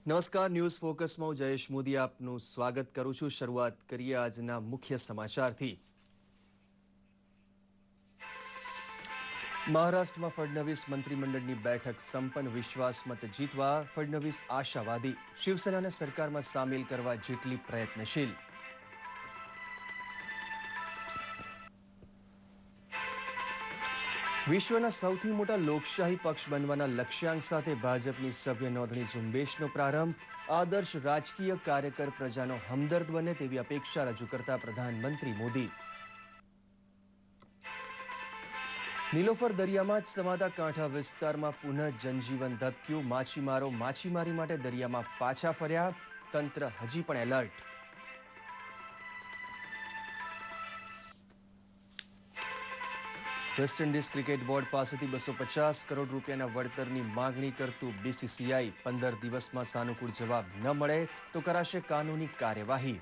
નમસ્કાર, ન્યૂઝ ફોકસમાં હું જયેશ મોદી આપનું સ્વાગત કરું છું. શરૂઆત કરીએ આજના મુખ્ય સમાચારથી. મહારાષ્ટ્રમાં ફડણવીસ મંત્રીમંડળની બેઠક સંપન્ન. વિશ્વાસ મત જીતવા ફડણવીસ આશાવાદી. શિવસેનાને સરકારમાં સામેલ કરવા જેટલી પ્રયત્નશીલ. વિશ્વના સૌથી મોટા લોકશાહી પક્ષ બનવાના લક્ષ્યાંક સાથે ભાજપની સભ્ય નોંધણી ઝુંબેશનો પ્રારંભ. આદર્શ રાજકીય કાર્યકર પ્રજાનો હમદર્દ બને તેવી અપેક્ષા રજૂ કરતા પ્રધાનમંત્રી મોદી. નીલોફર દરિયામાં જ સમાતા કાંઠા વિસ્તારમાં પુનઃ જનજીવન ધબક્યું. માછીમારો માછીમારી માટે દરિયામાં પાછા ફર્યા. તંત્ર હજી પણ alert. West Indies cricket board પાસેથી 250 કરોડ રૂપિયાના વળતરની માંગણી કરતું બીસીસીઆઈ. 15 દિવસમાં સાનુકૂળ જવાબ ન મળે તો કરાશે કાનૂની કાર્યવાહી.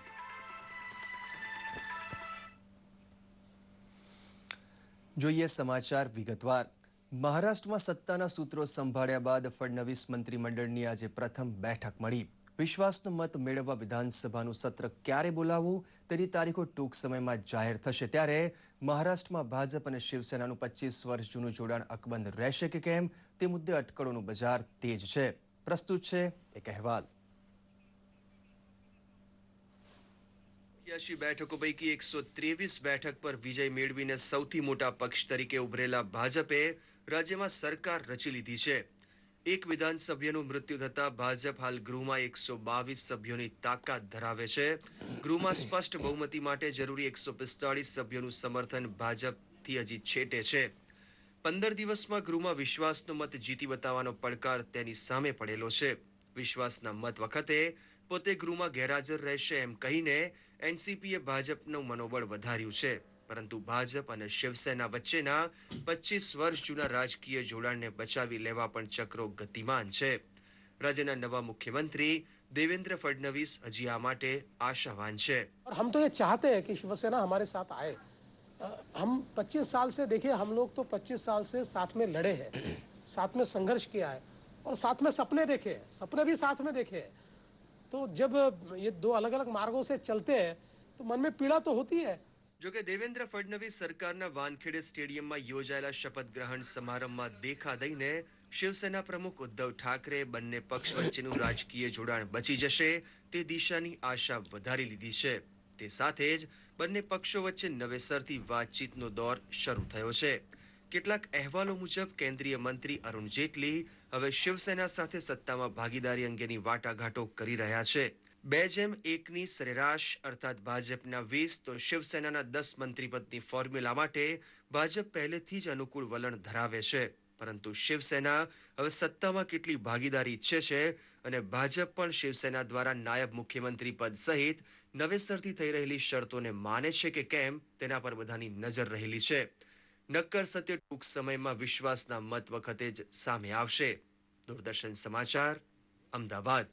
જોઈએ સમાચાર વિગતવાર. મહારાષ્ટ્રમાં સત્તાના સૂત્રો સંભાળ્યા બાદ ફડણવીસ મંત્રીમંડળની આજે પ્રથમ બેઠક મળી. વિશ્વાસનો મત મેળવવા વિધાનસભાનું સત્ર ક્યારે બોલાવવું તેની તારીખો ટૂંક સમયમાં જાહેર થશે. ત્યારે મહારાષ્ટ્રમાં ભાજપ અને શિવસેનાનું 25 વર્ષ જૂનું જોડાણ અકબંધ રહેશે કે કેમ તે મુદ્દે અટકળોનું બજાર તેજ છે. પ્રસ્તુત છે એક અહેવાલ. 80 બેઠકો પૈકી 123 બેઠક પર વિજય મેળવીને સૌથી મોટા પક્ષ તરીકે ઉભરેલા ભાજપે રાજ્યમાં સરકાર રચી લીધી છે. એક વિધાનસભ્યનું મૃત્યુ થતા ભાજપ હાલ ગૃહમાં 122 સભ્યોની તાકાત ધરાવે છે. ગૃહમાં સ્પષ્ટ બહુમતી માટે જરૂરી 145 સભ્યોનું સમર્થન ભાજપથી હજી છેટે છે. 15 દિવસમાં ગૃહમાં વિશ્વાસનો મત જીતી બતાવવાનો પડકાર તેની સામે પડેલો છે. વિશ્વાસના મત વખતે પોતે ગૃહમાં ગેરહાજર રહેશે એમ કહીને એનસીપીએ ભાજપનું મનોબળ વધાર્યું છે. પરંતુ ભાજપ અને શિવસેના વચ્ચેના 25 વર્ષ જૂના રાજકીય જોડાણને બચાવી લેવા પણ ચક્રો ગતિમાન છે. રાજ્યના નવા મુખ્યમંત્રી देवेंद्र फडणवीस हजी आ माटे आशावान है. और हम तो ये चाहते हैं कि शिवसेना हमारे साथ आए. हम 25 साल से देखिए, हम लोग तो 25 साल से साथ में लड़े हैं, साथ में संघर्ष किया है और साथ में सपने देखे हैं, सपने भी साथ में देखे हैं. तो जब ये दो अलग अलग मार्गों से चलते हैं तो मन में पीड़ा तो होती है. जो कि देवेंद्र फडणवीस सरकारना वानखेड़े स्टेडियमમાં યોજાયેલા શપથ ગ્રહણ સમારંભમાં દેખા દઈને શિવસેના પ્રમુખ ઉદ્ધવ ઠાકરે બંને પક્ષ વચ્ચેનું રાજકીય જોડાણ બચી જશે તે દિશાની આશા વધારી લીધી છે. તે સાથે જ બંને પક્ષો વચ્ચે નવેસરથી વાતચીતનો દોર શરૂ થયો છે. કેટલાક અહેવાલો મુજબ કેન્દ્રીય મંત્રી અરુણ જેટલી હવે શિવસેના સાથે સત્તામાં ભાગીદારી અંગેની વાટાઘાટો કરી રહ્યા છે. 2:1ની સરેરાશ અર્થાત ભાજપના 20 તો શિવસેનાના 10 મંત્રીપદની ફોર્મ્યુલા માટે ભાજપ પહેલેથી જ અનુકૂળ વલણ ધરાવે છે. પરંતુ શિવસેના હવે સત્તામાં કેટલી ભાગીદારી ઈચ્છે છે અને ભાજપ પણ શિવસેના દ્વારા નાયબ મુખ્યમંત્રી પદ સહિત નવેસરથી થઈ રહેલી શરતોને માને છે કે કેમ તેના પર બધાની નજર રહેલી છે. નક્કર સત્ય ટૂંક સમયમાં વિશ્વાસના મત વખતે જ સામે આવશે. દૂરદર્શન સમાચાર, અમદાવાદ.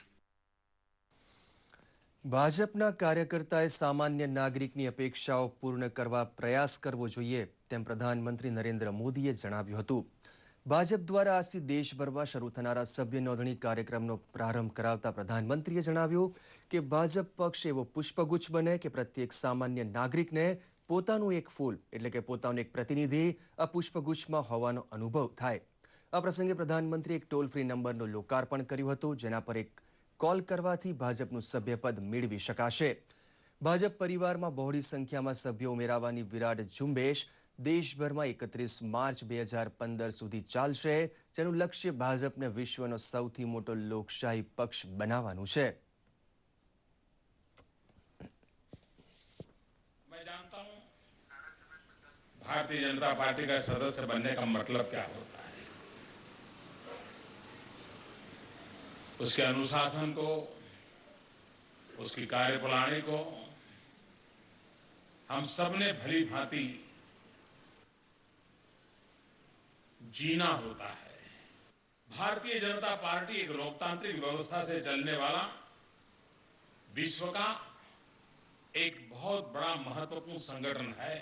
ભાજપના કાર્યકર્તાએ સામાન્ય નાગરિકની અપેક્ષાઓ પૂર્ણ કરવા પ્રયાસ કરવો જોઈએ તેમ પ્રધાનમંત્રી નરેન્દ્ર મોદીએ જણાવ્યું હતું. ભાજપ દ્વારા આજથી દેશભરમાં શરૂ થનારા સભ્ય નોંધણી કાર્યક્રમનો પ્રારંભ કરાવતા પ્રધાનમંત્રીએ જણાવ્યું કે ભાજપ પક્ષ એવો પુષ્પગુચ્છ બને કે પ્રત્યેક સામાન્ય નાગરિકને પોતાનું એક ફૂલ એટલે કે પોતાનું એક પ્રતિનિધિ આ પુષ્પગુચ્છમાં હોવાનો અનુભવ થાય. આ પ્રસંગે પ્રધાનમંત્રીએ એક ટોલ ફ્રી નંબરનું લોકાર્પણ કર્યું હતું જેના પર એક કોલ કરવાથી ભાજપનું સભ્યપદ મેળવી શકાશે. ભાજપ પરિવારમાં બહોળી સંખ્યામાં સભ્યો ઉમેરાવાની વિરાટ ઝુંબેશ દેશભરમાં 31 માર્ચ 2015 સુધી ચાલશે, જેનું લક્ષ્ય ભાજપને વિશ્વનો સૌથી મોટો લોકશાહી પક્ષ બનાવવાનું છે. मैं जानता हूं भारतीय जनता पार्टी का सदस्य बनने का मतलब क्या होता है. उसके अनुशासन को, उसकी कार्यप्रणाली को हम सबने भली भांति जीना होता है. भारतीय जनता पार्टी एक लोकतांत्रिक व्यवस्था से चलने वाला विश्व का एक बहुत बड़ा महत्वपूर्ण संगठन है.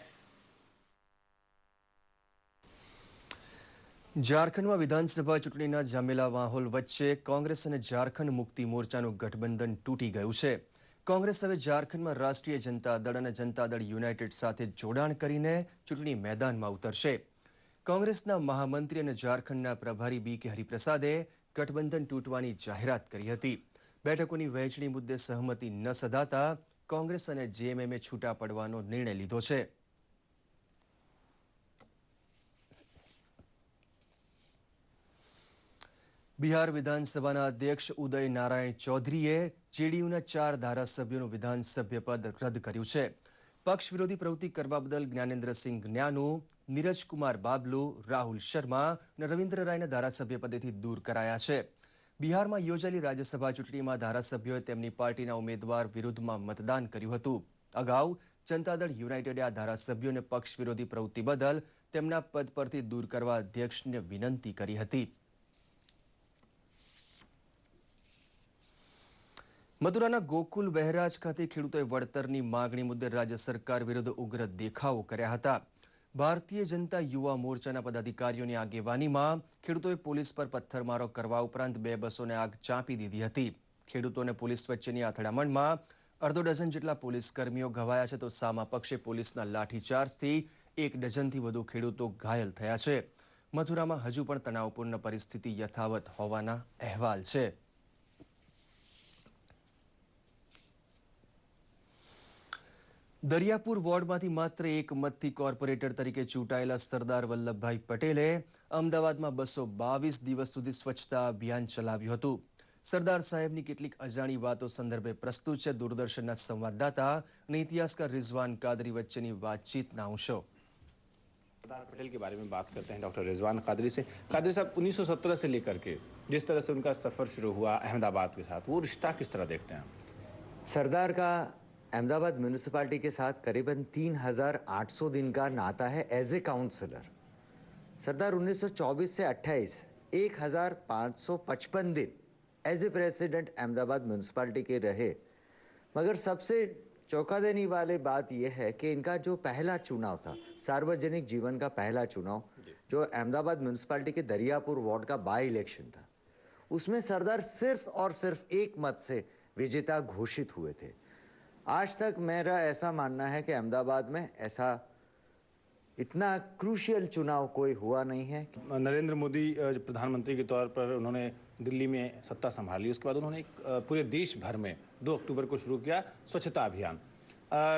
ઝારખંડમાં વિધાનસભા ચૂંટણીના જામેલા માહોલ વચ્ચે કોંગ્રેસ અને ઝારખંડ મુક્તિ મોરચાનું ગઠબંધન તૂટી ગયું છે. કોંગ્રેસ હવે ઝારખંડમાં રાષ્ટ્રીય જનતા દળ અને જનતા દળ યુનાઇટેડ સાથે જોડાણ કરીને ચૂંટણી મેદાનમાં ઉતરશે. કોંગ્રેસના મહામંત્રી અને ઝારખંડના પ્રભારી બી.કે. હરિપ્રસાદે ગઠબંધન તૂટવાની જાહેરાત કરી હતી. બેઠકોની વહેંચણી મુદ્દે સહમતિ ન સધાતા કોંગ્રેસ અને જેએમએમે છૂટા પડવાનો નિર્ણય લીધો છે. બિહાર વિધાનસભાના અધ્યક્ષ ઉદય નારાયણ ચૌધરીએ જેડીયુના 4 ધારાસભ્યોનું વિધાનસભ્ય પદ રદ કર્યું છે. પક્ષ વિરોધી પ્રવૃત્તિ કરવા બદલ જ્ઞાનેન્દ્રસિંહ જ્ઞાનુ, નીરજકુમાર બાબલુ, રાહુલ શર્મા અને રવિન્દ્ર રાયને ધારાસભ્ય પદેથી દૂર કરાયા છે. બિહારમાં યોજાયેલી રાજ્યસભા ચૂંટણીમાં ધારાસભ્યોએ તેમની પાર્ટીના ઉમેદવાર વિરુદ્ધમાં મતદાન કર્યું હતું. અગાઉ જનતા દળ યુનાઇટેડે આ ધારાસભ્યોને પક્ષ વિરોધી પ્રવૃત્તિ બદલ તેમના પદ પરથી દૂર કરવા અધ્યક્ષને વિનંતી કરી હતી. મથુરાના ગોકુલ બહેરાજ ખાતે ખેડૂતોએ વળતરની માગણી મુદ્દે રાજ્ય સરકાર વિરુદ્ધ ઉગ્ર દેખાવો કર્યા હતા. ભારતીય જનતા યુવા મોરચાના પદાધિકારીઓની આગેવાનીમાં ખેડૂતોએ પોલીસ પર પથ્થરમારો કરવા ઉપરાંત 2 બસોને આગ ચાંપી દીધી હતી. ખેડૂતો અને પોલીસ વચ્ચેની અથડામણમાં અડધો ડઝન જેટલા પોલીસ કર્મીઓ ઘવાયા છે, તો સામા પક્ષે પોલીસના લાઠીચાર્જથી 1 ડઝનથી વધુ ખેડૂતો ઘાયલ થયા છે. મથુરામાં હજુ પણ તણાવપૂર્ણ પરિસ્થિતિ યથાવત હોવાના અહેવાલ છે. દરિયાપુર વોર્ડમાંથી માત્ર 1 મતથી કોર્પોરેટર તરીકે ચૂંટાયેલા સરદાર વલ્લભભાઈ પટેલે અમદાવાદમાં 222 દિવસ સુધી સ્વચ્છતા અભિયાન ચલાવ્યું હતું. સરદાર સાહેબની કેટલીક અજાણી વાતો સંદર્ભે પ્રસ્તુત છે દૂરદર્શનના સંવાદદાતા અને ઇતિહાસકાર રિઝવાન કાદરી વચ્ચેની વાતચીતના અંશો. सरदार पटेल के बारे में बात करते हैं डॉक्टर रिजवान कादरी से. कादरी साहब, 1917 से लेकर के जिस तरह से उनका सफर शुरू हुआ अहमदाबाद के साथ, वो रिश्ता किस तरह देखते हैं? सरदार का अहमदाबाद म्यूनिसिपालिटी के साथ करीबन 3800 दिन का नाता है एज ए काउंसलर. सरदार 1924 से 28 1555 दिन as a president Ahmedabad municipality के रहे. मगर सबसे चौंका देने वाली बात यह है कि इनका जो पहला चुनाव था, सार्वजनिक जीवन का पहला चुनाव, जो अहमदाबाद म्यूनिसिपालिटी के दरियापुर वार्ड का बाई इलेक्शन था, उसमें सरदार सिर्फ और सिर्फ 1 मत से विजेता घोषित हुए थे. आज तक मेरा ऐसा मानना है कि अहमदाबाद में ऐसा इतना क्रूशियल चुनाव कोई हुआ नहीं है. नरेंद्र मोदी प्रधानमंत्री के तौर पर उन्होंने दिल्ली में सत्ता संभाली. उसके बाद उन्होंने पूरे देश भर में 2 अक्टूबर को शुरू किया स्वच्छता अभियान.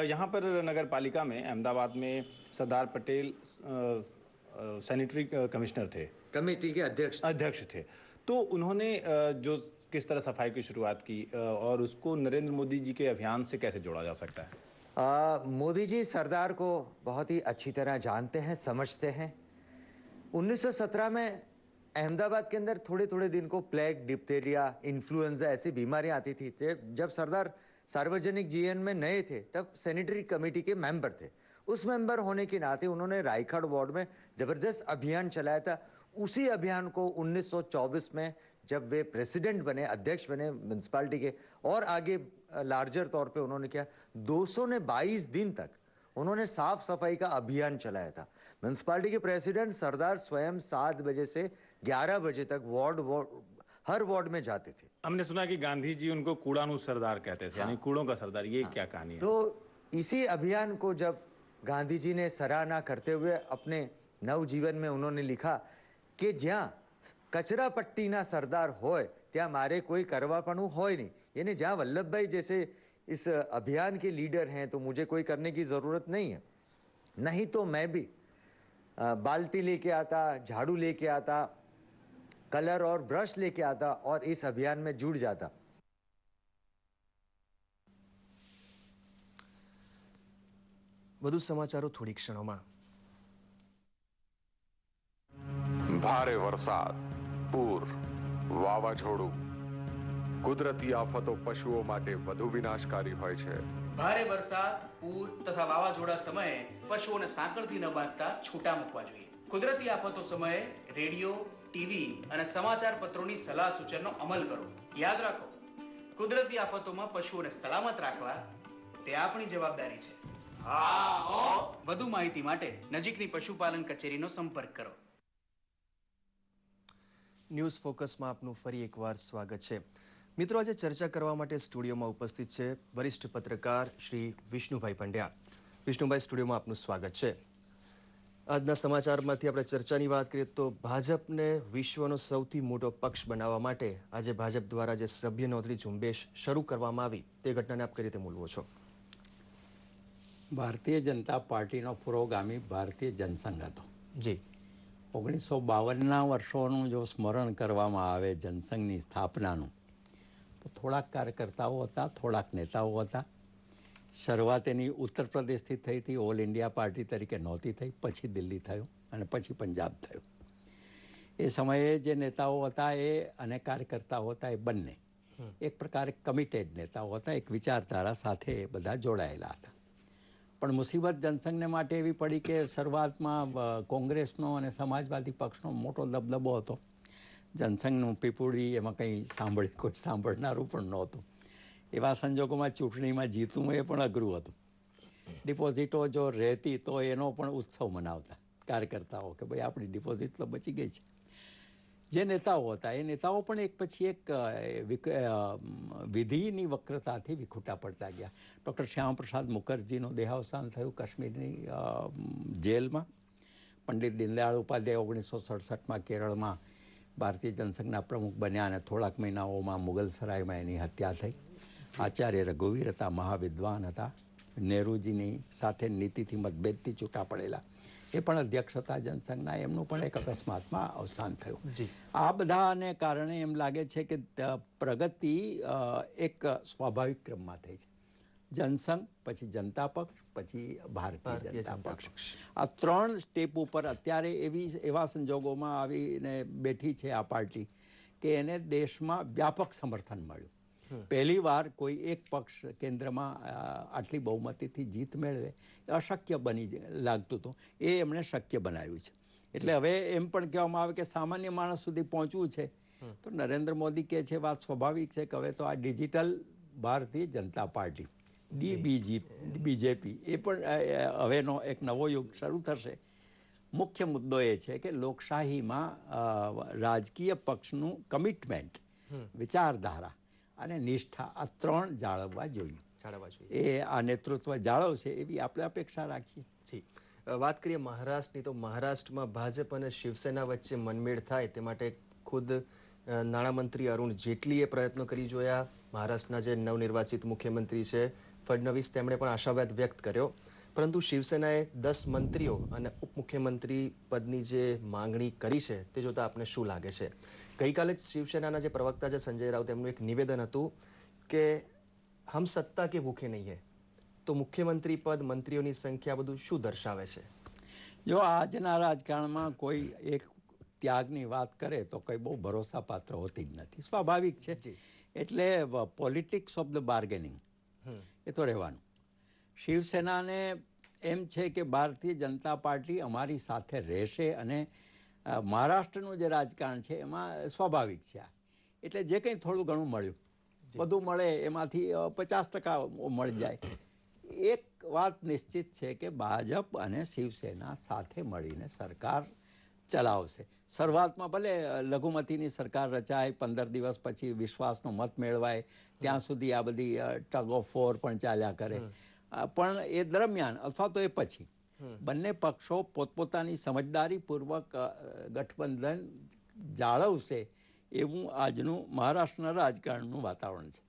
यहाँ पर नगर पालिका में अहमदाबाद में सरदार पटेल सैनिटरी कमिश्नर थे, कमेटी के अध्यक्ष थे. तो उन्होंने जो किस तरह सफाई की शुरुआत की और उसको नरेंद्र मोदी जी के अभियान से कैसे जोड़ा जा सकता है? मोदी जी सरदार को बहुत ही अच्छी तरह जानते हैं, समझते हैं. 1917 में अहमदाबाद के अंदर थोड़े थोड़े दिन को प्लेग, डिप्थेरिया, इन्फ्लुएंजा ऐसी बीमारियां आती थी. जब सरदार सार्वजनिक जीवन में नए थे तब सैनिटरी कमेटी के मेंबर थे. उस मेंबर होने के नाते उन्होंने रायगढ़ वार्ड में जबरदस्त अभियान चलाया था. उसी अभियान को 1924 में जब वे प्रेसिडेंट बने, अध्यक्ष बने म्यूनसिपालिटी के, और आगे लार्जर तौर पे उन्होंने किया. 222 दिन तक उन्होंने साफ सफाई का अभियान चलाया था. म्यूनसिपालिटी के प्रेसिडेंट सरदार स्वयं 7 बजे से 11 बजे तक हर वार्ड में जाते थे. हमने सुना कि गांधी जी उनको कूड़ाणु सरदार कहते थे, यानी कूड़ों का सरदार. ये क्या कहानी है? तो इसी अभियान को जब गांधी जी ने सराहना करते हुए अपने नवजीवन में उन्होंने लिखा कि જ્યાં कचरा पट्टी ना सरदार होय ત્યાં मारे कोई करवापणु होय नहीं. यानी जहाँ वल्लभभाई जैसे इस अभियान के लीडर हैं तो मुझे कोई करने की ज़रूरत नहीं है. नहीं तो मैं भी बाल्टी लेके आता, झाड़ू लेके आता, कलर और ब्रश लेके आता और इस अभियान में जुड़ जाता. વધુ સમાચારો થોડી ક્ષણોમાં. ભારે વરસાદ, પૂર, વાવાઝોડું, કુદરતી આફતો પશુઓ માટે વધુ વિનાશકારી હોય છે. ભારે વરસાદ, પૂર તથા વાવાઝોડા સમયે પશુઓને સાંકળથી ન બાંધતા છૂટા મૂકવા જોઈએ. કુદરતી આફતો સમયે રેડિયો, ટીવી અને સમાચાર પત્રોની સલાહ સૂચનનો અમલ કરો. યાદ રાખો, કુદરતી આફતોમાં પશુઓને સલામત રાખવા તે આપણી જવાબદારી છે. વધુ માહિતી માટે નજીકની પશુપાલન કચેરીનો સંપર્ક કરો. ન્યૂઝ ફોકસમાં આપનું ફરી એકવાર સ્વાગત છે. મિત્રો, આજે ચર્ચા કરવા માટે સ્ટુડિયોમાં ઉપસ્થિત છે વરિષ્ઠ પત્રકાર શ્રી વિષ્ણુભાઈ પંડ્યા. વિષ્ણુભાઈ, સ્ટુડિયોમાં આપનું સ્વાગત છે. આજના સમાચારમાંથી આપણે ચર્ચાની વાત કરીએ તો ભાજપને વિશ્વનો સૌથી મોટો પક્ષ બનાવવા માટે આજે ભાજપ દ્વારા જે સભ્ય નોંધણી ઝુંબેશ શરૂ કરવામાં આવી તે ઘટનાને આપ કઈ રીતે મૂલવો છો? ભારતીય જનતા પાર્ટીનો પુરોગામી ભારતીય જનસંઘ હતો. જી. 1952ના વર્ષોનું જો સ્મરણ કરવામાં આવે જનસંઘની સ્થાપનાનું, તો થોડાક કાર્યકર્તાઓ હતા, થોડાક નેતાઓ હતા. શરૂઆત એની ઉત્તર પ્રદેશથી થઈ હતી, ઓલ ઇન્ડિયા પાર્ટી તરીકે નહોતી થઈ, પછી દિલ્હી થયું અને પછી પંજાબ થયું. એ સમયે જે નેતાઓ હતા એ અને કાર્યકર્તાઓ હતા એ બંને એક પ્રકારે કમિટેડ નેતાઓ હતા, એક વિચારધારા સાથે એ બધા જોડાયેલા હતા. પણ મુસીબત જનસંઘને માટે એવી પડી કે શરૂઆતમાં કોંગ્રેસનો અને સમાજવાદી પક્ષનો મોટો દબદબો હતો. જનસંઘનું પીપુડી એમાં કંઈ કોઈ સાંભળનારું પણ નહોતું. એવા સંજોગોમાં ચૂંટણીમાં જીતવું એ પણ અઘરું હતું. ડિપોઝિટો જો રહેતી તો એનો પણ ઉત્સવ મનાવતા કાર્યકર્તાઓ કે ભાઈ આપણી ડિપોઝિટ તો બચી ગઈ છે. જે નેતાઓ હતા એ નેતાઓ પણ એક પછી એક વિધિની વક્રતાથી વિખૂટા પડતા ગયા. ડૉક્ટર શ્યામપ્રસાદ મુખર્જીનું દેહાવસાન થયું કાશ્મીરની જેલમાં. પંડિત દીનદયાળ ઉપાધ્યાય 1967માં કેરળમાં ભારતીય જનસંઘના પ્રમુખ બન્યા અને થોડાક મહિનાઓમાં મુગલસરાયમાં એની હત્યા થઈ. આચાર્ય રઘુવીર હતા, મહાવિદ્વાન હતા, નહેરુજીની સાથે નીતિથી મતભેદથી છૂટા પડેલા, એ પણ અધ્યક્ષ હતા જનસંઘના. એમનું પણ એક અકસ્માતમાં અવસાન થયું. આ બધાને કારણે એમ લાગે છે કે પ્રગતિ એક સ્વાભાવિક ક્રમમાં થઈ છે. જનસંઘ, પછી જનતા પક્ષ, પછી ભારતીય જનતા પક્ષ. આ 3 સ્ટેપ ઉપર અત્યારે એવા સંજોગોમાં આવીને બેઠી છે આ પાર્ટી કે એને દેશમાં વ્યાપક સમર્થન મળ્યું. પહેલી વાર કોઈ એક પક્ષ કેન્દ્રમાં આટલી બહુમતીથી જીત મેળવે અશક્ય બની લાગતું હતું, એ એમણે શક્ય બનાવ્યું છે. એટલે હવે એમ પણ કહેવામાં આવે કે સામાન્ય માણસ સુધી પહોંચવું છે તો નરેન્દ્ર મોદી કહે છે, વાત સ્વાભાવિક છે કે હવે તો આ digital Bharatiya Janata party BJP એ પણ હવેનો એક નવો યુગ શરૂ થશે. મુખ્ય મુદ્દો એ છે કે લોકશાહીમાં રાજકીય પક્ષનું કમિટમેન્ટ, વિચારધારા અને નિષ્ઠા આ 3 જાળવવા જોઈએ. એ આ નેતૃત્વ જાળવશે એવી આપણે અપેક્ષા રાખીએ. જી. વાત કરીએ મહારાષ્ટ્રની, તો મહારાષ્ટ્રમાં ભાજપ અને શિવસેના વચ્ચે મનમેળ થાય તે માટે ખુદ નાણામંત્રી અરુણ જેટલીએ પ્રયત્નો કરી જોયા. મહારાષ્ટ્રના જે નવનિર્વાચિત મુખ્યમંત્રી છે ફડણવીસ, તેમણે પણ આશાવાદ વ્યક્ત કર્યો. પરંતુ શિવસેનાએ 10 મંત્રીઓ અને ઉપમુખ્યમંત્રી પદની જે માંગણી કરી છે તે જોતા આપને શું લાગે છે? ગઈકાલે જ શિવસેનાના જે પ્રવક્તા છે સંજય રાઉત, એમનું એક નિવેદન હતું કે હમ સત્તા કે ભૂખે નહીં હૈ. તો મુખ્યમંત્રી પદ, મંત્રીઓની સંખ્યા બધું શું દર્શાવે છે? જો આજના રાજકારણમાં કોઈ એક ત્યાગની વાત કરે તો કંઈ બહુ ભરોસાપાત્ર હોતી જ નથી. સ્વાભાવિક છે. એટલે પોલિટિક્સ ઓફ ધ બાર્ગેનિંગ એ તો રહેવાનું. શિવસેનાને એમ છે કે ભારતીય જનતા પાર્ટી અમારી સાથે રહેશે અને મહારાષ્ટ્રનું જે રાજકારણ છે એમાં સ્વાભાવિક છે. એટલે જે કંઈ થોડું ઘણું મળ્યું, બધું મળે એમાંથી 50% મળી જાય. એક વાત નિશ્ચિત છે કે ભાજપ અને શિવસેના સાથે મળીને સરકાર ચલાવશે. શરૂઆતમાં ભલે લઘુમતીની સરકાર રચાય, 15 દિવસ પછી વિશ્વાસનો મત મેળવાય, ત્યાં સુધી આ બધી ટગ ઓફ વોર પણ ચાલ્યા કરે. પણ એ દરમિયાન અથવા તો એ પછી બંને પક્ષો પોતપોતાની સમજદારીપૂર્વક ગઠબંધન જાળવશે એવું આજનું મહારાષ્ટ્રના રાજકારણનું વાતાવરણ છે.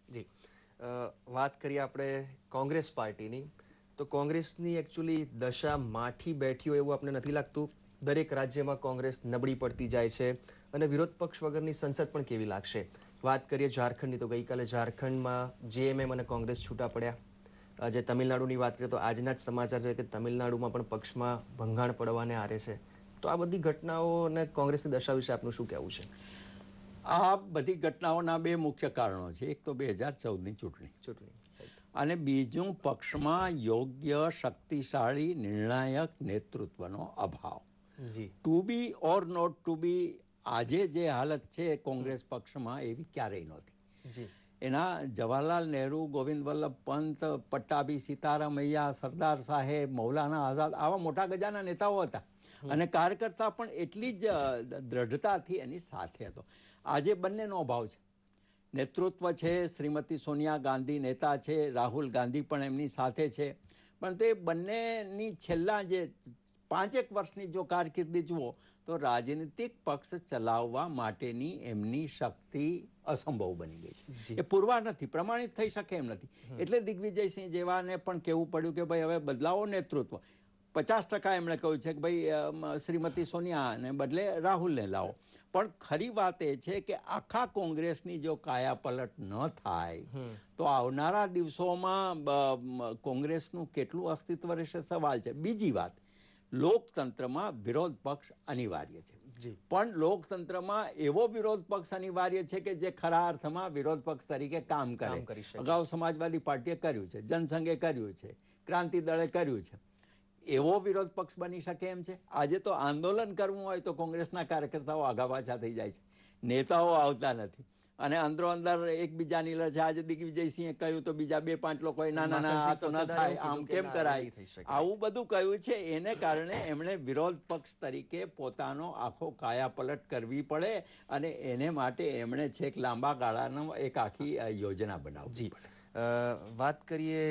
જી. વાત કરીએ આપણે કોંગ્રેસ પાર્ટીની, તો કોંગ્રેસની એકચ્યુઅલી દશા માઠી બેઠી હોય એવું આપણે નથી લાગતું? દરેક રાજ્યમાં કોંગ્રેસ નબળી પડતી જાય છે અને વિરોધ પક્ષ વગરની સંસદ પણ કેવી લાગશે? વાત કરીએ ઝારખંડની, તો ગઈકાલે ઝારખંડમાં જેએમએમ અને કોંગ્રેસ છૂટા પડ્યા. જે તમિલનાડુની વાત કરીએ તો આજના જ સમાચાર છે કે તમિલનાડુમાં પણ પક્ષમાં ભંગાણ પડવાને આરે છે. તો આ બધી ઘટનાઓ અને કોંગ્રેસની દશા વિશે આપનું શું કહેવું છે? આ બધી ઘટનાઓના 2 મુખ્ય કારણો છે. એક તો 2014ની ચૂંટણી અને બીજું પક્ષમાં યોગ્ય, શક્તિશાળી, નિર્ણાયક નેતૃત્વનો અભાવ. To be or not to be આજે જે હાલત છે કોંગ્રેસ પક્ષમાં એવી ક્યારેય નહોતી. એના જવાહરલાલ નહેરુ, ગોવિંદ વલ્લભ પંત, પટ્ટાભી સીતારામૈયા, સરદાર સાહેબ, મૌલાના આઝાદ આવા મોટા ગજાના નેતાઓ હતા. અને કાર્યકર્તા પણ એટલી જ દ્રઢતાથી એની સાથે હતો. આજે બંનેનો અભાવ છે. નેતૃત્વ છે, શ્રીમતી સોનિયા ગાંધી નેતા છે, રાહુલ ગાંધી પણ એમની સાથે છે, પણ તે બંનેની છેલ્લા જે 5 વર્ષની જો કારકિર્દી જુઓ તો રાજનીતિક પક્ષ ચલાવવા માટેની એમની શક્તિ અસંભવ બની ગઈ છે. એ પુરવાર નથી, પ્રમાણિત થઈ શકે એમ નથી. એટલે દિગ્વિજયસિંહ જેવાને પણ કહેવું પડ્યું કે ભાઈ હવે બદલાવો નેતૃત્વ. 50% એમણે કહ્યું છે કે ભાઈ શ્રીમતી સોનિયાને બદલે રાહુલને લાવો. પણ ખરી વાત એ છે કે આખા કોંગ્રેસની જો કાયાપલટ ન થાય તો આવનારા દિવસોમાં કોંગ્રેસનું કેટલું અસ્તિત્વ રહેશે સવાલ છે. બીજી વાત, લોકતંત્રમાં વિરોધ પક્ષ અનિવાર્ય છે, પણ લોકતંત્રમાં એવો વિરોધ પક્ષ અનિવાર્ય છે કે જે ખરા અર્થમાં વિરોધ પક્ષ તરીકે કામ કરે. અગાઉ સમાજવાદી પાર્ટીએ કર્યું છે, જનસંઘે કર્યું છે, ક્રાંતિ દળે કર્યું છે. એવો વિરોધ પક્ષ બની શકે એમ છે. આજે તો આંદોલન કરવું હોય તો કોંગ્રેસના કાર્યકર્તાઓ આગા પાછા થઈ જાય છે, નેતાઓ આવતા નથી અને અંદરો અંદર એકબીજાની લડે છે. આજે દિગ્વિજયસિંહે કહ્યું તો બીજા 2-5 લોકોએ ના ના ના આ તો ન થાય, આમ કેમ કરાય, આવું બધું કહ્યું છે. એને કારણે એમણે વિરોધ પક્ષ તરીકે પોતાનો આખો કાયાપલટ કરવી પડે અને એને માટે એમણે છેક લાંબા ગાળાનો એક આખી યોજના બનાવવી પડે. વાત કરીએ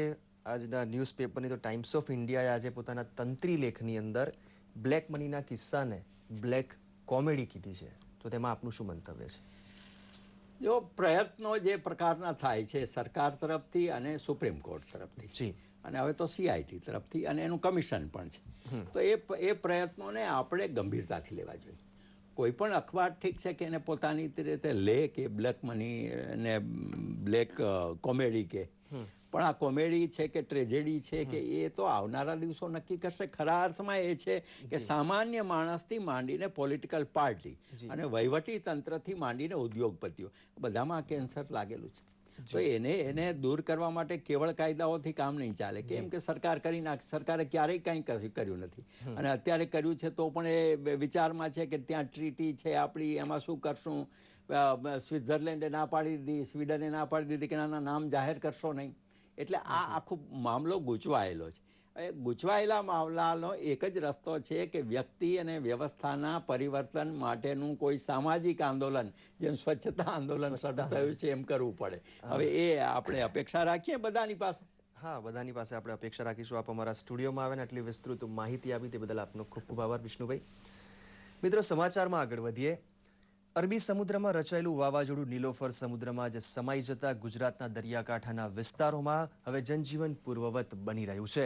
આજના ન્યૂઝપેપરની તો ટાઈમ્સ ઓફ ઇન્ડિયાએ આજે પોતાના તંત્રી લેખની અંદર બ્લેક મનીના કિસ્સાને બ્લેક કોમેડી કીધી છે. તો તેમાં આપનું શું મંતવ્ય છે? જો પ્રયત્નો જે પ્રકારના થાય છે સરકાર તરફથી અને સુપ્રીમ કોર્ટ તરફથી અને હવે તો CIT તરફથી અને એનું કમિશન પણ છે, તો એ પ્રયત્નોને આપણે ગંભીરતાથી લેવા જોઈએ. કોઈ પણ અખબાર ઠીક છે કે એને પોતાની રીતે લે કે બ્લેક મની ને બ્લેક કોમેડી કે, પણ આ કોમેડી છે કે ટ્રેજેડી છે કે એ તો આવનારા દિવસો નક્કી કરશે. ખરા અર્થમાં એ છે કે સામાન્ય માણસથી માંડીને પોલિટિકલ પાર્ટી અને વહીવટી તંત્રથી માંડીને ઉદ્યોગપતિઓ બધામાં કેન્સર લાગેલું છે. તો એને દૂર કરવા માટે કેવળ કાયદાઓથી કામ નહીં ચાલે. કેમ કે સરકાર કરી નાખે, સરકારે ક્યારેય કંઈ કર્યું નથી અને અત્યારે કર્યું છે તો પણ એ વિચારમાં છે કે ત્યાં ટ્રીટી છે આપણી, એમાં શું કરશું. સ્વિટ્ઝરલેન્ડે ના પાડી દીધી, સ્વીડને ના પાડી દીધી કે નાના નામ જાહેર કરશો નહીં. એટલે આ આખો મામલો ગૂંચવાયેલો છે. ગૂંચવાયેલા મામલાનો એક જ રસ્તો છે કે વ્યક્તિ અને વ્યવસ્થાના પરિવર્તન માટેનું કોઈ સામાજિક આંદોલન, જેમ સ્વચ્છતા આંદોલન શરૂ થયું છે એમ કરવું પડે. હવે એ આપણે અપેક્ષા રાખીએ બધાની પાસે. હા, બધાની પાસે આપણે અપેક્ષા રાખીશું. આપ અમારા સ્ટુડિયોમાં આવે ને આટલી વિસ્તૃત માહિતી આપી તે બદલ આપનો ખૂબ ખૂબ આભાર વિષ્ણુભાઈ. મિત્રો, સમાચારમાં આગળ વધીએ. અરબી સમુદ્રમાં રચાયેલું વાવાઝોડું નીલોફર સમુદ્રમાં જ સમાઈ જતા ગુજરાતના દરિયાકાંઠાના વિસ્તારોમાં હવે જનજીવન પૂર્વવત બની રહ્યું છે.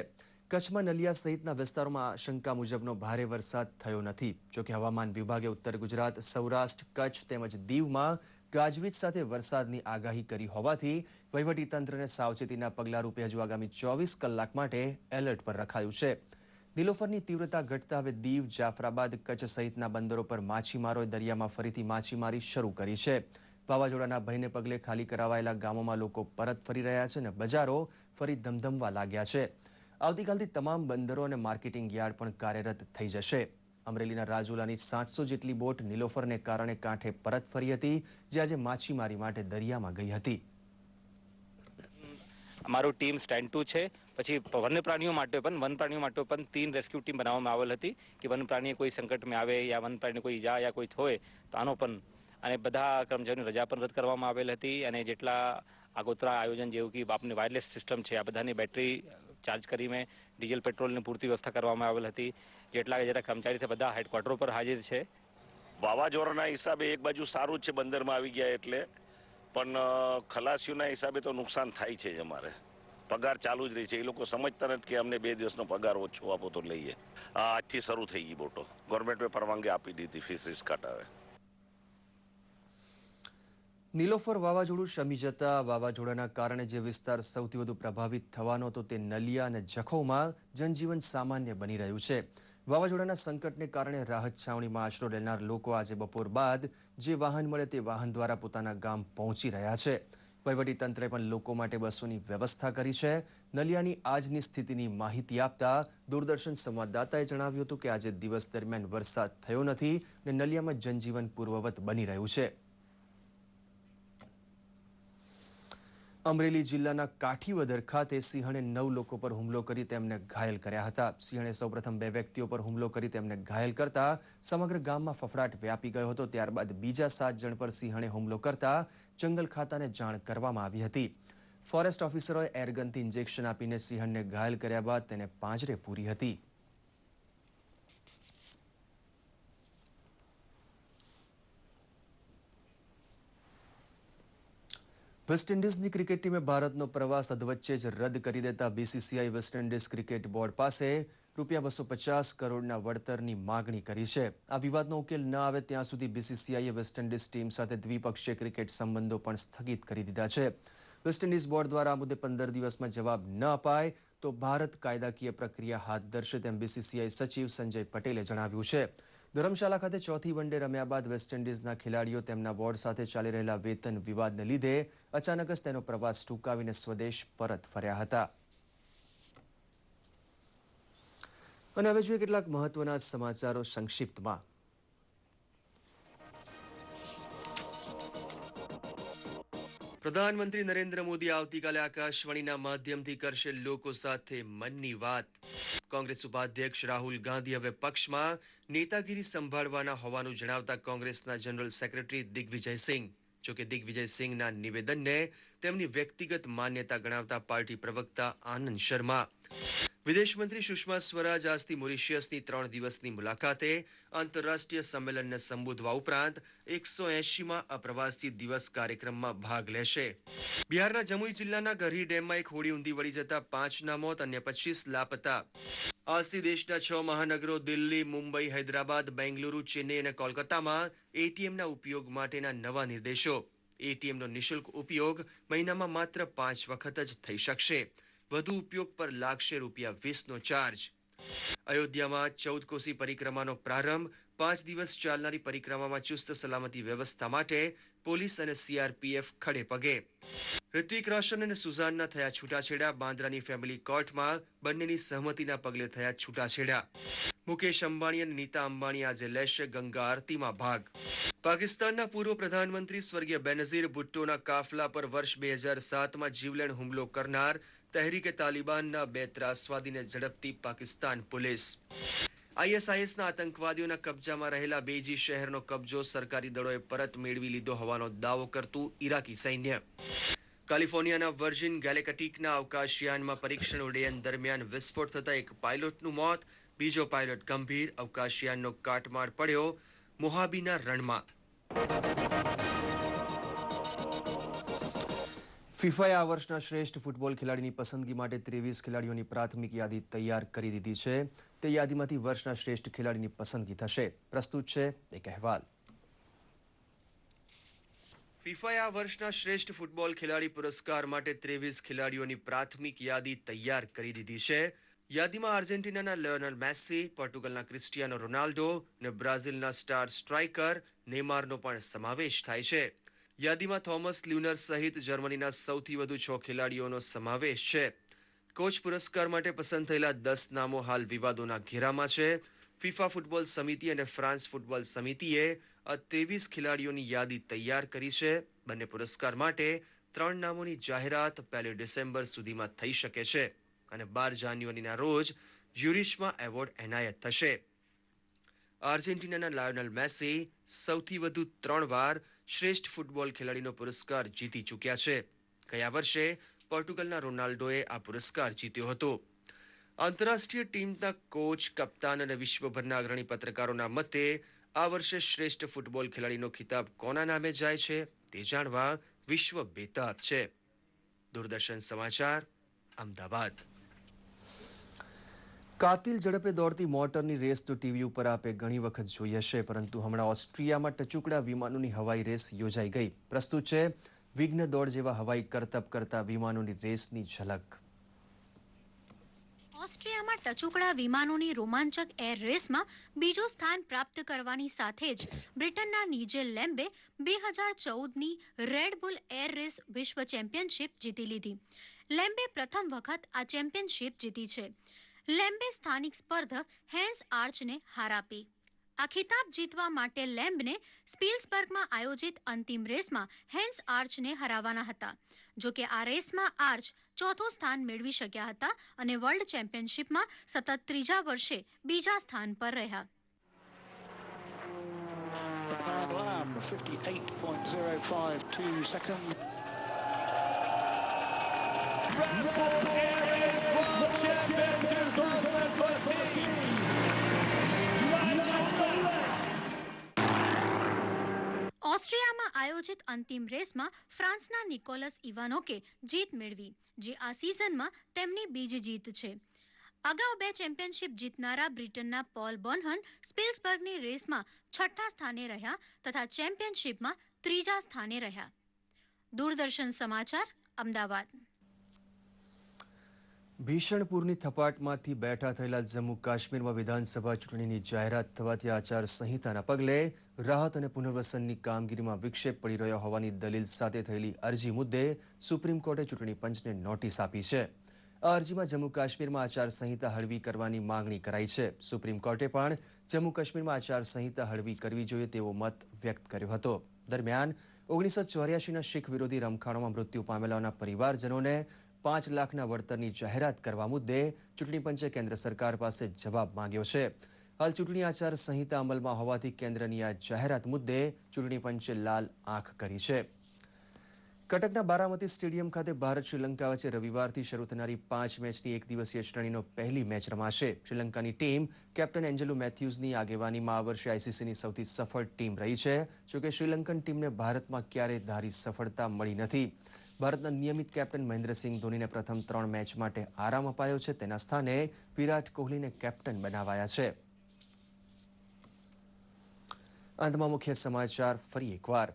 કચ્છમાં નલિયા સહિતના વિસ્તારોમાં આશંકા મુજબનો ભારે વરસાદ થયો નથી. જોકે હવામાન વિભાગે ઉત્તર ગુજરાત, સૌરાષ્ટ્ર, કચ્છ તેમજ દીવમાં ગાજવીજ સાથે વરસાદની આગાહી કરી હોવાથી વહીવટીતંત્રને સાવચેતીના પગલાંરૂપે હજુ આગામી 24 કલાક માટે એલર્ટ પર રખાયું છે. નીલોફરની તીવ્રતા ઘટતા હવે દીવ, જાફરાબાદ, કચ્છ સહિતના બંદરો પર માછીમારોએ દરિયામાં ફરીથી માછીમારી શરૂ કરી છે. વાવાઝોડાના ભયને પગલે ખાલી કરાવાયેલા ગામોમાં લોકો પરત ફરી રહ્યા છે અને બજારો ફરી ધમધમવા લાગ્યા છે. આવતીકાલથી તમામ બંદરો અને માર્કેટિંગ યાર્ડ પણ કાર્યરત થઈ જશે. અમરેલીના રાજુલાની 700 જેટલી બોટ નીલોફરને કારણે કાંઠે પરત ફરી હતી, જે આજે માછીમારી માટે દરિયામાં ગઈ હતી. અમારું ટીમ સ્ટેન્ડ 2 છે. પછી વન્ય પ્રાણીઓ માટે પણ 3 રેસ્ક્યુ ટીમ બનાવવામાં આવેલ હતી કે વન્ય પ્રાણીઓ કોઈ સંકટમાં આવે યા વન્ય પ્રાણીને કોઈ ઈજા યા કોઈ હોય તો આનો પણ, અને બધા કર્મચારીઓની રજા પણ રદ કરવામાં આવેલ હતી. અને જેટલા આગોતરા આયોજન જેવું કે આપની વાયરલેસ સિસ્ટમ છે, આ બધાની બેટરી ચાર્જ કરીને ડીઝલ પેટ્રોલની પૂરતી વ્યવસ્થા કરવામાં આવેલ હતી. જેટલા કર્મચારી છે બધા હેડક્વાર્ટર પર હાજર છે. વાવાઝોડાના હિસાબે એક બાજુ સારું જ છે બંદરમાં આવી ગયા એટલે, પણ ખલાસીઓના હિસાબે તો નુકસાન થાય છે જ. અમારે પગાર ચાલુ જ રહી છે. એ લોકો સમજતા નથી કે અમને 2 દિવસનો પગાર ઓછો આપો તો લઈએ. આજથી શરૂ થઈ ગઈ બોટો. ગવર્મેન્ટે પરવાનગી આપી દીધી ફિશરીઝ કાંઠાએ. નીલોફર વાવાઝોડું શમી જતા વાવાઝોડાના કારણે જે વિસ્તાર સૌથી વધુ પ્રભાવિત થવાનો હતો તે નલિયા અને જખૌમાં જનજીવન સામાન્ય બની રહ્યું છે. વાવાઝોડાના સંકટને કારણે રાહત છાવણીમાં આશરો લેનાર લોકો આજે બપોર બાદ જે વાહન મળે તે વાહન દ્વારા પોતાના ગામ પહોંચી રહ્યા છે. વહીવટીતંત્રે પણ લોકો માટે બસોની વ્યવસ્થા કરી છે. નલિયાની આજની સ્થિતિની માહિતી આપતા દૂરદર્શન સંવાદદાતાએ જણાવ્યું હતું કે આજે દિવસ દરમિયાન વરસાદ થયો નથી અને નલિયામાં જનજીવન પૂર્વવત બની રહ્યું છે. અમરેલી જિલ્લાના કાઠીવદર ખાતે સિંહણે 9 લોકો પર હુમલો કરી તેમને ઘાયલ કર્યા હતા. સિંહણે સૌપ્રથમ 2 વ્યક્તિઓ પર હુમલો કરી તેમને ઘાયલ કરતા સમગ્ર ગામમાં ફફડાટ વ્યાપી ગયો હતો. ત્યારબાદ બીજા 7 જણ પર સિંહણે હુમલો કરતા જંગલ ખાતાને જાણ કરવામાં આવી હતી. ફોરેસ્ટ ઓફિસરોએ એરગનથી ઇન્જેક્શન આપીને સિંહણને ઘાયલ કર્યા બાદ તેને પાંજરે પૂરી હતી. વેસ્ટ ઇન્ડિઝની ક્રિકેટ ટીમે ભારતનો પ્રવાસ અધવચ્ચે જ રદ કરી દેતા BCCI West Indies cricket board પાસે ₹250 કરોડના વળતરની માગણી કરી છે. આ વિવાદનો ઉકેલ ન આવે ત્યાં સુધી બીસીસીઆઈએ વેસ્ટ ઇન્ડિઝ ટીમ સાથે દ્વિપક્ષીય ક્રિકેટ સંબંધો પણ સ્થગિત કરી દીધા છે. વેસ્ટ ઇન્ડિઝ બોર્ડ દ્વારા આ મુદ્દે 15 દિવસમાં જવાબ ન અપાય તો ભારત કાયદાકીય પ્રક્રિયા હાથ ધરશે તેમ બીસીસીઆઈ સચિવ સંજય પટેલે જણાવ્યું છે. ધર્મશાલા ખાતે ચોથી વનડે રમ્યા બાદ વેસ્ટ ઇન્ડિઝના ખેલાડીઓ તેમના બોર્ડ સાથે ચાલી રહેલા વેતન વિવાદને લીધે અચાનક જ તેનો પ્રવાસ ટૂંકાવીને સ્વદેશ પરત ફર્યા હતા. અને હવે જોઈએ કેટલાક મહત્વના સમાચારો સંક્ષિપ્તમાં. પ્રધાનમંત્રી નરેન્દ્ર મોદી આવતીકાલે આકાશવાણીના માધ્યમથી કરશે લોકો સાથે મનની વાત. કોંગ્રેસ ઉપાધ્યક્ષ રાહુલ ગાંધી હવે પક્ષમાં નેતાગીરી સંભાળવાના હોવાનું જણાવતા કોંગ્રેસના જનરલ સેક્રેટરી દિગ્વિજયસિંહ. જોકે દિગ્વિજયસિંહના નિવેદનને તેમની વ્યક્તિગત માન્યતા ગણાવતા પાર્ટી પ્રવક્તા આનંદ શર્મા. વિદેશ મંત્રી સુષ્મા સ્વરાજ આજથી મોરિશિયસની 3 દિવસની મુલાકાતે આંતરરાષ્ટ્રીય સંમેલનને સંબોધવા ઉપરાંત 180માં અપ્રવાસી દિવસ કાર્યક્રમમાં ભાગ લેશે. બિહારના જમુઈ જિલ્લાના ગરહી ડેમમાં એક હોડી ઊંધી વળી જતા 5ના મોત, અન્ય 25 લાપતા. આજથી દેશના 6 મહાનગરો દિલ્હી, મુંબઈ, હૈદરાબાદ, બેંગલુરુ, ચેન્નઈ અને કોલકાતામાં એટીએમના ઉપયોગ માટેના નવા નિર્દેશો. એટીએમનો નિઃશુલ્ક ઉપયોગ મહિનામાં માત્ર 5 વખત જ થઈ શકશે. વધુ ઉપયોગ પર લાગશે ₹20નો ચાર્જ. અયોધ્યામાં 14 કોસી પરિક્રમાનો પ્રારંભ. 5 દિવસ ચાલનારી પરિક્રમામાં ચુસ્ત સલામતી વ્યવસ્થા માટે પોલીસ અને સીઆરપીએફ ખડે પગે. ઋત્વિક રોશન અને સુઝાનના થયા છૂટાછેડા. બાંદ્રાની ફેમિલી કોર્ટમાં બંનેની સહમતિના પગલે થયા છૂટાછેડા. મુકેશ અંબાણી અને નીતા અંબાણી આજે લેશે ગંગા આરતીમાં ભાગ. પાકિસ્તાનના પૂર્વ પ્રધાનમંત્રી સ્વર્ગીય બેનઝીર ભુટ્ટોના કાફલા પર વર્ષ 2007માં જીવલેણ હુમલો કરનાર તહેરીકે તાલિબાનના 2 ત્રાસવાદીને ઝડપતી પાકિસ્તાન પોલીસ. આઈએસઆઈએસના આતંકવાદીઓના કબજામાં રહેલા બેજી શહેરનો કબજો સરકારી દળોએ પરત મેળવી લીધો હોવાનો દાવો કરતું ઈરાકી સૈન્ય. કેલિફોર્નિયાના વર્જિન ગેલેક્ટિકના અવકાશયાનમાં પરીક્ષણ ઉડ્ડયન દરમિયાન વિસ્ફોટ થતા એક પાયલોટનું મોત, બીજો પાયલોટ ગંભીર. અવકાશયાનનો કાટમાળ પડ્યો મોહાબીના રણમાં. ફિફાએ આ વર્ષના શ્રેષ્ઠ ફૂટબોલ ખેલાડીની પસંદગી માટે 23 ખેલાડીઓની પ્રાથમિક યાદી તૈયાર કરી દીધી છે. તે યાદીમાંથી વર્ષના શ્રેષ્ઠ ખેલાડીની પસંદગી થશે. પ્રસ્તુત છે એક અહેવાલ. ફિફાએ આ વર્ષના શ્રેષ્ઠ ફૂટબોલ ખેલાડી પુરસ્કાર માટે 23 ખેલાડીઓની પ્રાથમિક યાદી તૈયાર કરી દીધી છે. યાદીમાં આર્જેન્ટિનાના લિયોનેલ મેસી, પોર્ટુગલના ક્રિસ્ટિયાનો રોનાલ્ડો અને બ્રાઝિલના સ્ટાર સ્ટ્રાઇકર નેમારનો પણ સમાવેશ થાય છે. યાદીમાં થોમસ લ્યુનર સહિત જર્મનીના સૌથી વધુ 6 ખેલાડીઓનો સમાવેશ છે. કોચ પુરસ્કાર માટે પસંદ થયેલા 10 નામો હાલ વિવાદોના ઘેરામાં છે. ફિફા ફૂટબોલ સમિતિ અને ફ્રાન્સ ફૂટબોલ સમિતિએ આ 23 ખેલાડીઓની યાદી તૈયાર કરી છે. બંને પુરસ્કાર માટે 3 નામોની જાહેરાત 1 ડિસેમ્બર સુધીમાં થઈ શકે છે અને 12 જાન્યુઆરીના રોજ જ્યુરિચમાં એવોર્ડ એનાયત થશે. આર્જેન્ટિનાના લાયોનેલ મેસી સૌથી વધુ 3 વાર શ્રેષ્ઠ ફૂટબોલ ખેલાડીનો પુરસ્કાર જીતી ચૂક્યા છે. ગયા વર્ષે પોર્ટુગલના રોનાલ્ડોએ આ પુરસ્કાર જીત્યો હતો. આંતરરાષ્ટ્રીય ટીમના કોચ, કપ્તાન અને વિશ્વભરના અગ્રણી પત્રકારોના મતે આ વર્ષે શ્રેષ્ઠ ફૂટબોલ ખેલાડીનો ખિતાબ કોના નામે જાય છે તે જાણવા વિશ્વ બેતાબ છે. દૂરદર્શન સમાચાર, અમદાવાદ. કાતિલ ઝડપે દોડતી મોટરની રેસ તો ટીવી ઉપર આપે ઘણી વખત જોઈ હશે, પરંતુ હમણાં ઓસ્ટ્રિયામાં ટચુકડા વિમાનોની હવાઈ રેસ યોજાઈ ગઈ. પ્રસ્તુત છે વિઘ્ન દોડ જેવા હવાઈ કરતબ કરતા વિમાનોની રેસની ઝલક. ઓસ્ટ્રિયામાં ટચુકડા વિમાનોની રોમાંચક એર રેસમાં બીજું સ્થાન પ્રાપ્ત કરવાની સાથે જ બ્રિટનના નીજેલ લેમ્બે 2014ની રેડ બુલ એર રેસ વિશ્વ ચેમ્પિયનશિપ જીતી લીધી. લેમ્બે પ્રથમ વખત આ ચેમ્પિયનશિપ જીતી છે. લેમ્બે સ્થાનિક સ્પર્ધક હેન્સ આર્ચને હાર આપી. આ ખિતાબ જીતવા માટે લેમ્બને સ્પીલ્સબર્ગમાં આયોજિત અંતિમ રેસમાં હેન્સ આર્ચને હરાવવાના હતા. જો કે આ રેસમાં આર્ચ ચોથું સ્થાન મેળવી શક્યા હતા અને વર્લ્ડ ચેમ્પિયનશિપમાં સતત ત્રીજા વર્ષે બીજા સ્થાન પર રહ્યા. Lamb, 58.052 seconds. Red Bull Air Race World Champion 2014. ઓસ્ટ્રિયામાં આયોજિત અંતિમ રેસમાં ફ્રાન્સના નિકોલસ ઇવાનોકે જીત મેળવી, જે આ સિઝનમાં તેમની બીજી જીત છે. અગાઉ 2 ચેમ્પિયનશિપ જીતનારા બ્રિટનના પોલ બોનહન સ્પીલ્સબર્ગની રેસમાં છઠ્ઠા સ્થાને રહ્યા તથા ચેમ્પિયનશિપમાં ત્રીજા સ્થાને રહ્યા. દૂરદર્શન સમાચાર, અમદાવાદ. ભીષણ પૂરની થપાટમાંથી બેઠા થયેલા જમ્મુ કાશ્મીરમાં વિધાનસભા ચૂંટણીની જાહેરાત થવાથી આચાર સંહિતાના પગલે રાહત અને પુનર્વસનની કામગીરીમાં વિક્ષેપ પડી રહ્યો હોવાની દલીલ સાથે થયેલી અરજી મુદ્દે સુપ્રીમ કોર્ટે ચૂંટણી પંચને નોટિસ આપી છે. આ અરજીમાં જમ્મુ કાશ્મીરમાં આચાર સંહિતા હળવી કરવાની માંગણી કરાઈ છે. સુપ્રીમ કોર્ટે પણ જમ્મુ કાશ્મીરમાં આચાર સંહિતા હળવી કરવી જોઈએ તેવો મત વ્યક્ત કર્યો હતો. દરમિયાન 1984ના શીખ વિરોધી રમખાણોમાં મૃત્યુ પામેલાઓના પરિવારજનોને 5 લાખના વળતરની જાહેરાત કરવા મુદ્દે ચૂંટણી પંચે કેન્દ્ર સરકાર પાસે જવાબ માંગ્યો છે. હાલ ચૂંટણી આચાર સંહિતા અમલમાં હોવાથી કેન્દ્રની આ જાહેરાત મુદ્દે ચૂંટણી પંચે લાલ આંખ કરી છે. કટકના બારામતી સ્ટેડિયમ ખાતે ભારત શ્રીલંકા વચ્ચે રવિવારથી શરૂ થનારી 5 મેચની એક દિવસીય શ્રેણીનો પહેલી મેચ રમાશે. શ્રીલંકાની ટીમ કેપ્ટન એન્જેલો મેથ્યુઝની આગેવાનીમાં આ વર્ષે આઈસીસીની સૌથી સફળ ટીમ રહી છે. જોકે શ્રીલંકન ટીમને ભારતમાં ક્યારેય ધારી સફળતા મળી નથી. ભારતના નિયમિત કેપ્ટન મહેન્દ્રસિંહ ધોનીને પ્રથમ 3 મેચ માટે આરામ અપાયો છે. તેના સ્થાને વિરાટ કોહલીને કેપ્ટન બનાવાયા છે. અંતમાં મુખ્ય સમાચાર ફરી એકવાર.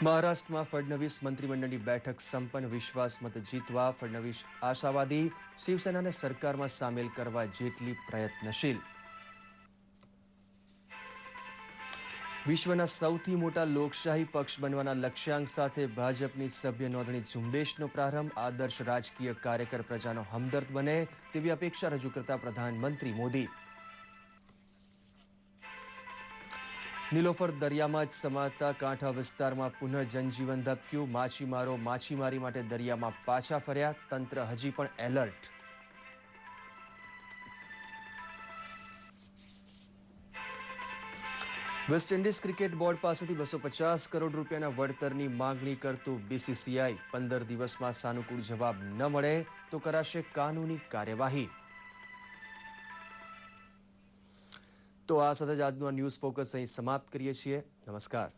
મહારાષ્ટ્રમાં ફડણવીસ મંત્રીમંડળની બેઠક સંપન્ન. વિશ્વાસ મત જીતવા ફડણવીસ આશાવાદી. શિવસેનાને સરકારમાં સામેલ કરવા જેટલી પ્રયત્નશીલ. વિશ્વના સૌથી મોટા લોકશાહી પક્ષ બનવાના લક્ષ્યાંક સાથે ભાજપની સભ્ય નોંધણી ઝુંબેશનો પ્રારંભ. આદર્શ રાજકીય કાર્યકર પ્રજાનો હમદર્દ બને તેવી અપેક્ષા રજૂ કરતા પ્રધાનમંત્રી મોદી. નીલોફર દરિયામાં જ સમાતા કાંઠા વિસ્તારમાં પુનઃ જનજીવન ધબક્યું. માછીમારો માછીમારી માટે દરિયામાં પાછા ફર્યા. તંત્ર હજી પણ alert. West Indies cricket board પાસેથી 250 કરોડ રૂપિયાના વળતરની માંગણી કરતું બીસીસીઆઈ. 15 દિવસમાં સાનુકૂળ જવાબ ન મળે તો કરાશે કાનૂની કાર્યવાહી. તો આ સાથે જ આજનો ન્યૂઝ ફોકસ અહીં સમાપ્ત કરીએ છીએ. નમસ્કાર.